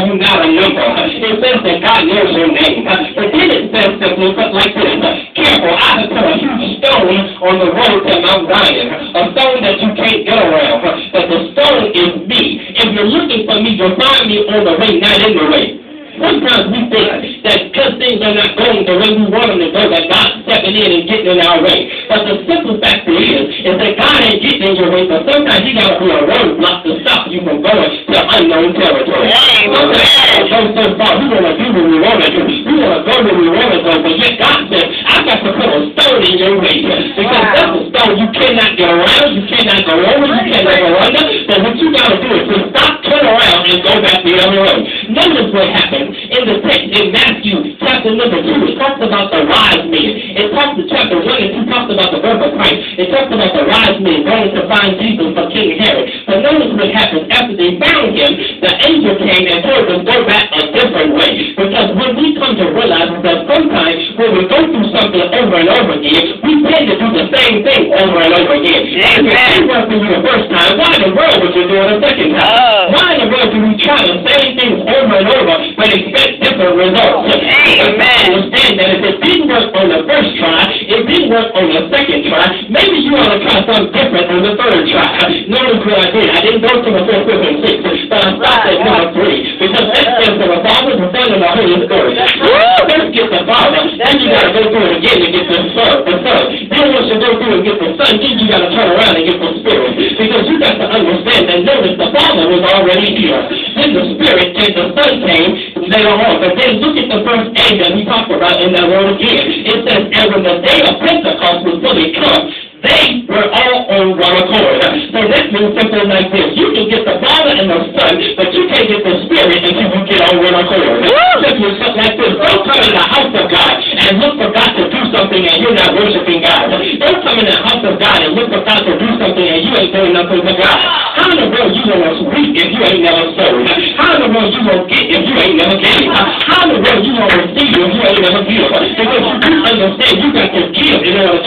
you not a number. It says that God knows your name. But then it says simply like this. Careful, I have put a huge stone on the road to Mount Zion. A stone that you can't get around. But the stone is me. If you're looking for me, you'll find me on the way, not in the way. Sometimes we think that because things are not going the way we want them to go, that God's stepping in and getting in our way. But the simple fact is that God ain't getting in your way, but sometimes you got to be a roadblock to stop you from going to unknown territory. Sometimes we go so far, we want to do what we want to do. We want to go where we want to go, but yet God says, I got to put a stone in your way. Because that's a stone you cannot get around, you cannot go over, you cannot go under. But what you got to do is to stop, turn around, and go back the other way. Notice what happened. In the text in Matthew chapter number 2, it talks about the wise men. It talks in chapter 1 and 2 talks about the birth of Christ. It talks about the wise men going to find Jesus for King Herod. But notice what happened. After they found him, the angel came and told them go back a different way. Because when we come to realize that sometimes when we go through something over and over again, we tend to do the same thing over and over again. If it worked for you the first time, why in the world would you do it a second time? Why in the world do we try the same things over and over, but expect different results? Amen. Understand that if it didn't work on the first try, it didn't work on the second try, maybe you ought to try something different on the third try. Notice what I did. I didn't go to the 4, 5, and 6, but I stopped at number 3, because that stands for the Father, the Son, and the Holy Spirit. Let's get the Father, then you got to go through it again and get the Son. Then once you go through and get the Son, then you got to turn around and get the Spirit, because you got to understand that notice the Father was already here. Then the Spirit and the Son came later on. But then look at the first A that we talked about in that word again. It says, and when the day of Pentecost was fully come, they were all on one accord. So that means something like this. You can get the Father and the Son, but you can't get the Spirit until you get on one accord. Simply something like this. Don't come in the house of God and look for God to do something and you're not worshiping God. Don't come in the house of God and look for God to do something and you ain't doing nothing for God. How in the world you gonna reap if you ain't never sowed? How in the world you gonna get if you ain't never gave? How in the world you gonna receive if you ain't never give? Because you do understand you got to give in order